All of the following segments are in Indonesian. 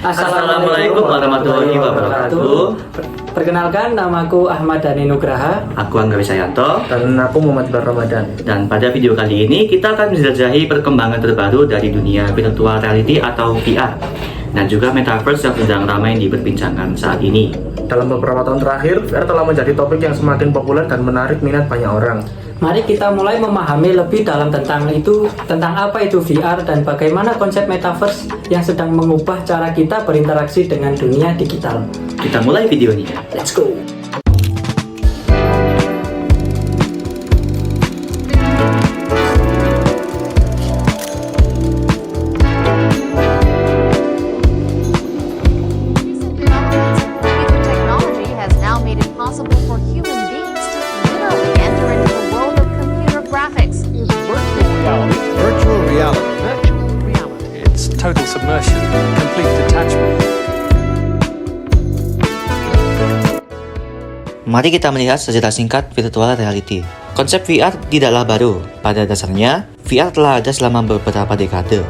Assalamualaikum warahmatullahi wabarakatuh. Perkenalkan, namaku Ahmad Dhani Nugraha. Aku Angga Wisayanto. Dan aku Muhammad Bar Ramadan. Dan pada video kali ini kita akan menjelajahi perkembangan terbaru dari dunia virtual reality atau VR dan juga metaverse yang sedang ramai diperbincangkan saat ini. Dalam beberapa tahun terakhir, VR telah menjadi topik yang semakin populer dan menarik minat banyak orang. Mari kita mulai memahami lebih dalam tentang apa itu VR dan bagaimana konsep metaverse yang sedang mengubah cara kita berinteraksi dengan dunia digital. Kita mulai videonya. Let's go! Technology has now made it possible for human beings to literally enter into the world of computer graphics. Virtual reality. It's total submersion, complete detachment. Mari kita melihat sejarah singkat virtual reality. Konsep VR tidaklah baru. Pada dasarnya, VR telah ada selama beberapa dekade.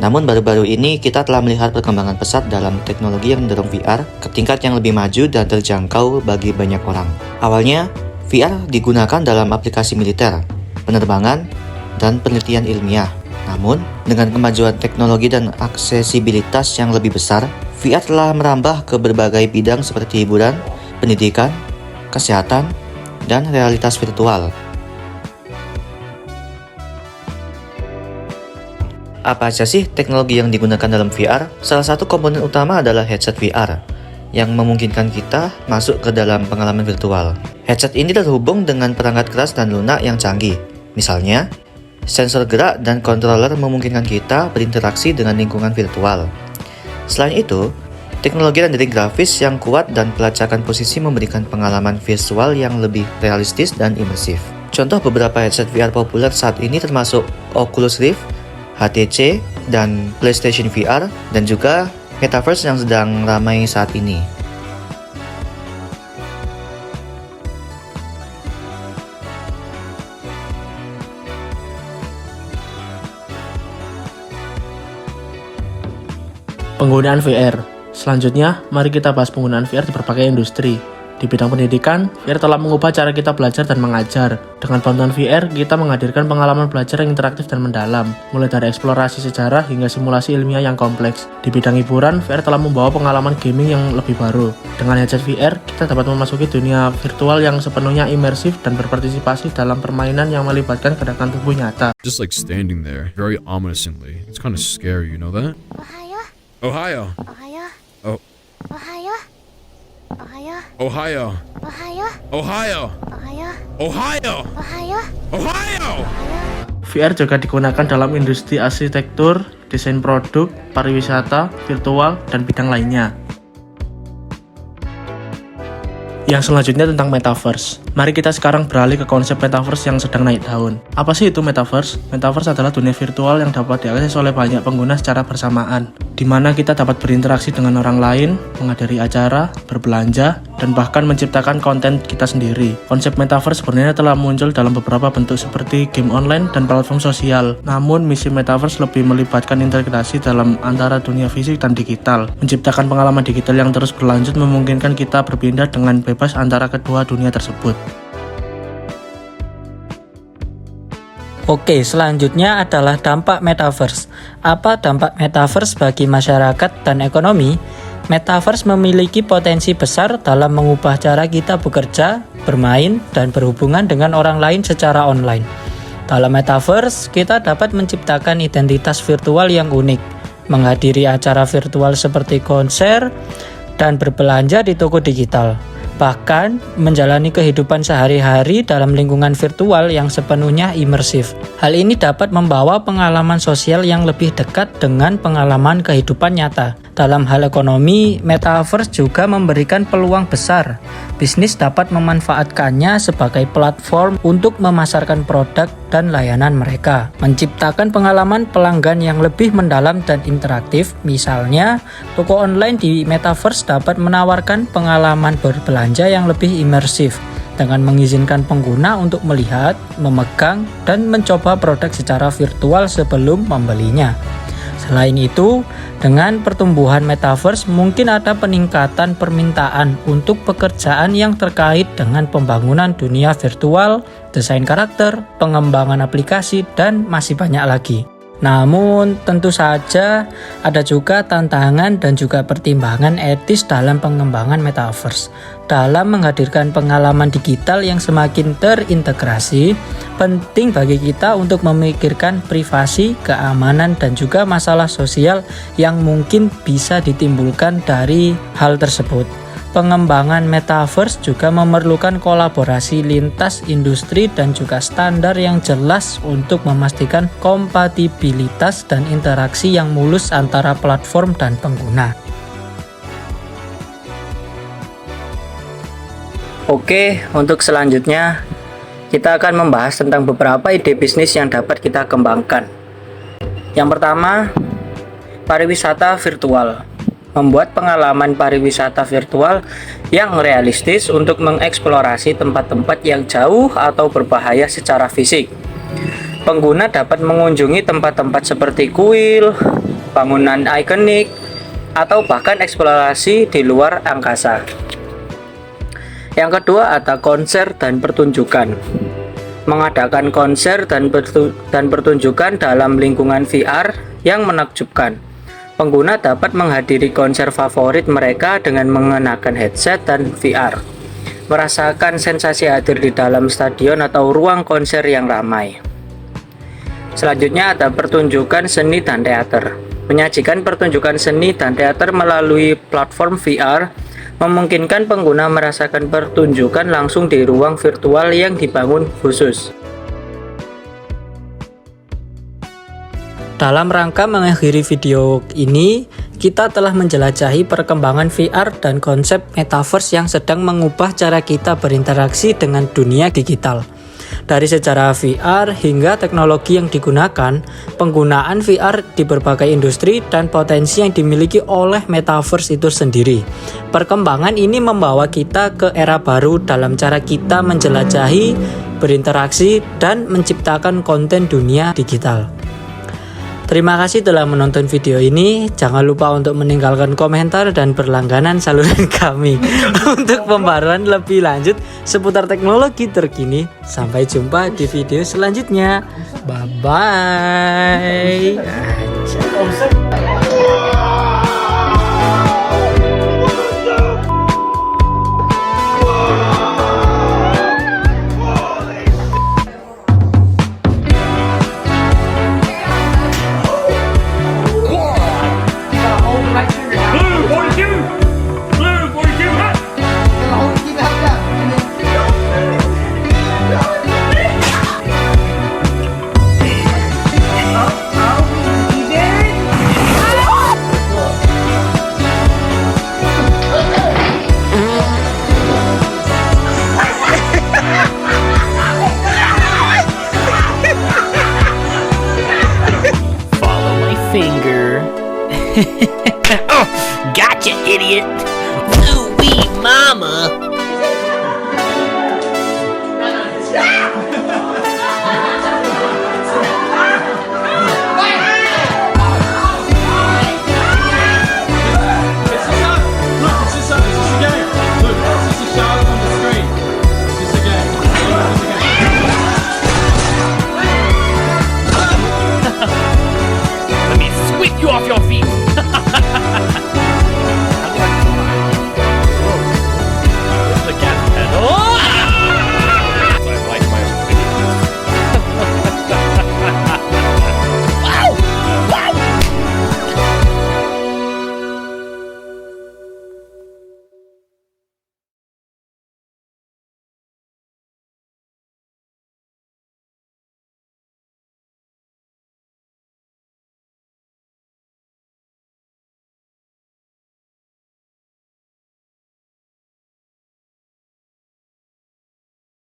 Namun baru-baru ini kita telah melihat perkembangan pesat dalam teknologi yang mendorong VR ke tingkat yang lebih maju dan terjangkau bagi banyak orang. Awalnya, VR digunakan dalam aplikasi militer, penerbangan, dan penelitian ilmiah. Namun, dengan kemajuan teknologi dan aksesibilitas yang lebih besar, VR telah merambah ke berbagai bidang seperti hiburan, pendidikan, kesehatan, dan realitas virtual. Apa saja sih teknologi yang digunakan dalam VR? Salah satu komponen utama adalah headset VR, yang memungkinkan kita masuk ke dalam pengalaman virtual. Headset ini terhubung dengan perangkat keras dan lunak yang canggih. Misalnya, sensor gerak dan controller memungkinkan kita berinteraksi dengan lingkungan virtual. Selain itu, teknologi rendering grafis yang kuat dan pelacakan posisi memberikan pengalaman visual yang lebih realistis dan imersif. Contoh beberapa headset VR populer saat ini termasuk Oculus Rift, HTC, dan PlayStation VR, dan juga Metaverse yang sedang ramai saat ini. Penggunaan VR. Selanjutnya, mari kita bahas penggunaan VR di berbagai industri. Di bidang pendidikan, VR telah mengubah cara kita belajar dan mengajar. Dengan bantuan VR, kita menghadirkan pengalaman belajar yang interaktif dan mendalam, mulai dari eksplorasi sejarah hingga simulasi ilmiah yang kompleks. Di bidang hiburan, VR telah membawa pengalaman gaming yang lebih baru. Dengan headset VR, kita dapat memasuki dunia virtual yang sepenuhnya imersif dan berpartisipasi dalam permainan yang melibatkan gerakan tubuh nyata. Just like standing there, very ominously. It's kind of scary, you know that? Ohio. Oh. Ohio. Ohio. VR juga digunakan dalam industri arsitektur, desain produk, pariwisata, virtual, dan bidang lainnya. Yang selanjutnya tentang metaverse. Mari kita sekarang beralih ke konsep metaverse yang sedang naik daun. Apa sih itu metaverse? Metaverse adalah dunia virtual yang dapat diakses oleh banyak pengguna secara bersamaan, di mana kita dapat berinteraksi dengan orang lain, menghadiri acara, berbelanja, dan bahkan menciptakan konten kita sendiri. Konsep metaverse sebenarnya telah muncul dalam beberapa bentuk seperti game online dan platform sosial. Namun, misi metaverse lebih melibatkan integrasi dalam antara dunia fisik dan digital. Menciptakan pengalaman digital yang terus berlanjut memungkinkan kita berpindah dengan bebas antara kedua dunia tersebut. Oke, selanjutnya adalah dampak metaverse. Apa dampak metaverse bagi masyarakat dan ekonomi? Metaverse memiliki potensi besar dalam mengubah cara kita bekerja, bermain, dan berhubungan dengan orang lain secara online. Dalam metaverse, kita dapat menciptakan identitas virtual yang unik, menghadiri acara virtual seperti konser, dan berbelanja di toko digital. Bahkan menjalani kehidupan sehari-hari dalam lingkungan virtual yang sepenuhnya imersif. Hal ini dapat membawa pengalaman sosial yang lebih dekat dengan pengalaman kehidupan nyata. Dalam hal ekonomi, metaverse juga memberikan peluang besar. Bisnis dapat memanfaatkannya sebagai platform untuk memasarkan produk dan layanan mereka, menciptakan pengalaman pelanggan yang lebih mendalam dan interaktif. Misalnya, toko online di metaverse dapat menawarkan pengalaman berbelanja yang lebih imersif dengan mengizinkan pengguna untuk melihat, memegang, dan mencoba produk secara virtual sebelum membelinya. Selain itu, dengan pertumbuhan metaverse mungkin ada peningkatan permintaan untuk pekerjaan yang terkait dengan pembangunan dunia virtual, desain karakter, pengembangan aplikasi, dan masih banyak lagi. Namun, tentu saja ada juga tantangan dan juga pertimbangan etis dalam pengembangan metaverse. Dalam menghadirkan pengalaman digital yang semakin terintegrasi, penting bagi kita untuk memikirkan privasi, keamanan, dan juga masalah sosial yang mungkin bisa ditimbulkan dari hal tersebut. Pengembangan metaverse juga memerlukan kolaborasi lintas industri dan juga standar yang jelas untuk memastikan kompatibilitas dan interaksi yang mulus antara platform dan pengguna. Oke, untuk selanjutnya kita akan membahas tentang beberapa ide bisnis yang dapat kita kembangkan. Yang pertama, pariwisata virtual. Membuat pengalaman pariwisata virtual yang realistis untuk mengeksplorasi tempat-tempat yang jauh atau berbahaya secara fisik. Pengguna dapat mengunjungi tempat-tempat seperti kuil, bangunan ikonik, atau bahkan eksplorasi di luar angkasa. Yang kedua, ada konser dan pertunjukan. Mengadakan konser dan pertunjukan dalam lingkungan VR yang menakjubkan. Pengguna dapat menghadiri konser favorit mereka dengan mengenakan headset dan VR, merasakan sensasi hadir di dalam stadion atau ruang konser yang ramai. Selanjutnya ada pertunjukan seni dan teater. Menyajikan pertunjukan seni dan teater melalui platform VR memungkinkan pengguna merasakan pertunjukan langsung di ruang virtual yang dibangun khusus. Dalam rangka mengakhiri video ini, kita telah menjelajahi perkembangan VR dan konsep metaverse yang sedang mengubah cara kita berinteraksi dengan dunia digital. Dari sejarah VR hingga teknologi yang digunakan, penggunaan VR di berbagai industri dan potensi yang dimiliki oleh metaverse itu sendiri. Perkembangan ini membawa kita ke era baru dalam cara kita menjelajahi, berinteraksi, dan menciptakan konten dunia digital. Terima kasih telah menonton video ini. Jangan lupa untuk meninggalkan komentar dan berlangganan saluran kami untuk pembaruan lebih lanjut seputar teknologi terkini. Sampai jumpa di video selanjutnya. Bye-bye. Finger. Oh, gotcha, idiot. Ooh wee mama.